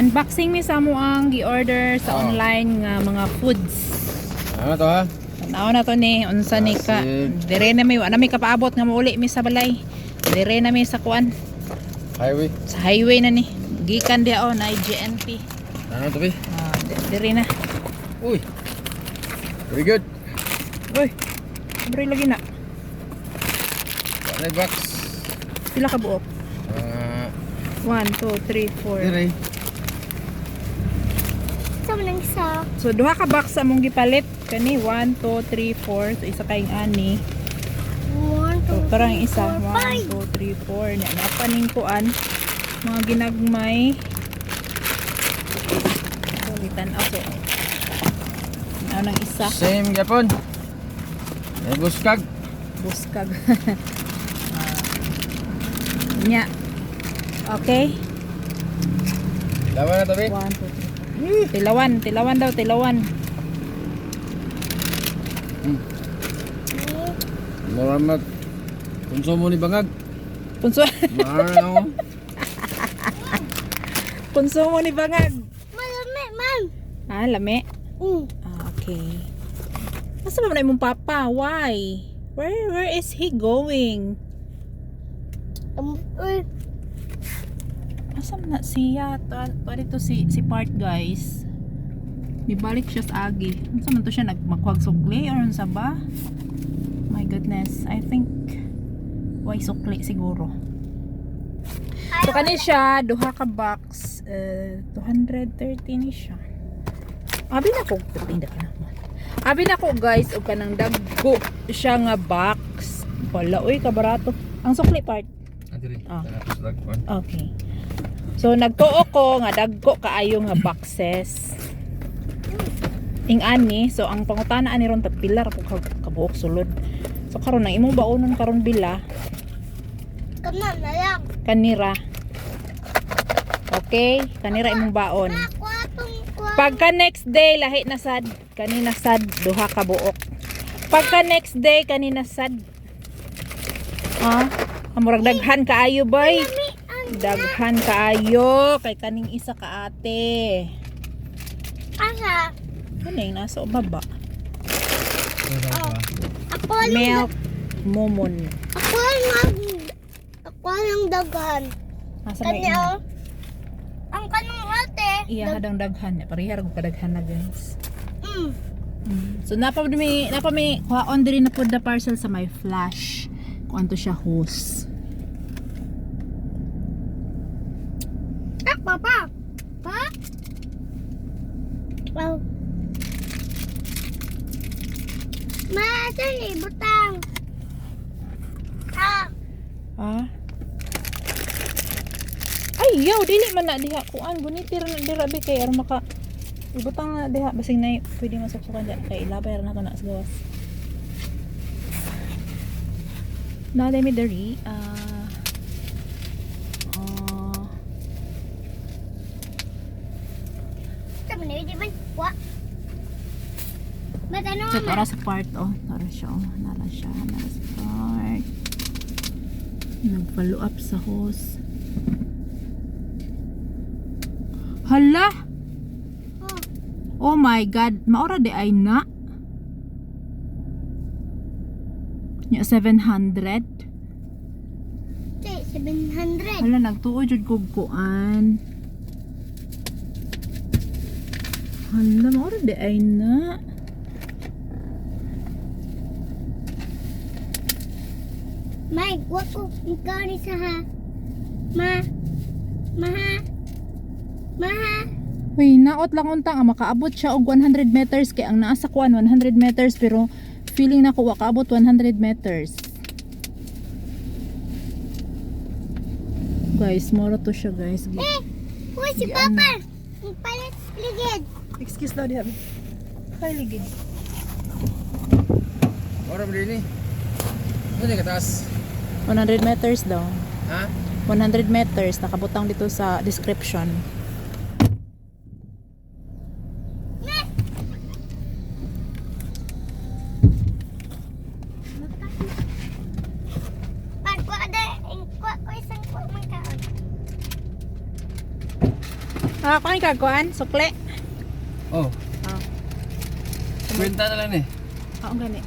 Unboxing mi sa mo ang gi-order sa online nga mga foods. Ano to ha? Tanaw na to ni unsa ni ka. Dire na mi ana mi kapaabot nga mauli mi sa balay. Dire na mi sa kuan. Highway. Sa highway na ni. Gikan dia na GNP. Ano to be? Dire na. Uy. Very good. Uy. Bari lagi na. Ano yung box? Pila ka buok? 1 2 3 4. Dire. So duha ka box sa mong gipalit kani 1 2 3 4 so isa kayong ani. 1 So 2 parang isa 1 2 3 4 nya napaning kuan mga ginagmay. So litan-aw so. Ano nang isa? Same gapon. May buskag. Buskag. Nya. Okay. Lawa na to be? 1 2 3. Tilawan daw, tilawan. Maramag. Konsumo ni bangag. Maraw. Konsumo ni bangag. Malami, ma'am. Lami. Okay. Asa ba na imong papa? Why? Where is he going? Asa man na siya? Dito si Part guys. Nibalik siya sa agi. Asa man to siya nagmakuhag sukli or unsa ba? My goodness. I think why sukli siguro. So kani siya duha ka box 230 ni siya. Abi na ko Abi na ko guys og kanang dagko siya nga box. Wala oy kabarato. Ang sukli Part. Okay. So nagtuo ko nga dagko kaayo nga boxes. Ing ani, so ang pangutana ani ron pilar ko kabuok sulod. So karon nang imong baonon karon bila. Kaman na lang. Kanira. Okay, kanira imong baon. Pagka next day lahi na sad, kanina sad duha ka buok. Pagka next day kanina sad. Amurag daghan kaayo boy. Daghan kaayo kay kaning isa ka ate. Asa? Kaning nasa baba. Ako Milk momon. Ako lang daghan. Nasa may Kanya ang kanong ate. iya hadang daghan. Parihar ko kadaghan na guys. So napa mi kuhaon diri na pud the parcel sa my flash. Kung anto siya hose. Papa. Pa? Wow. Saan butang? Ay, yaw, dili man na diha kuan guniti ra na dira bi kay aron maka ibutang na diha basig na pwede masuksukan diha kay ilabay ra na kana sa gawas. Na demi diri so para sa part para siya nara sa part nag-follow up sa hose. Hala, oh my god, maura di ay na nya 700. 700. Hala, nagtuo jud kog kuan. Hala, maura di ay na. Mike, wag ko ikaw ni sa ha. Uy, naot lang unta nga makaabot siya og 100 meters kay ang naa sa kuan 100 meters pero feeling na ko wa kaabot 100 meters. Guys, moro to siya guys. Uy, si Papa. Palit ligid. Excuse daw diha. Kay ligid. Ora mo din ni. Ano ka taas? 100 meters daw. Ha? 100 meters nakabutang dito sa description. Kuan ka kuan, sukle. Oh. Ah. Kwenta na lang eh. Oo gani.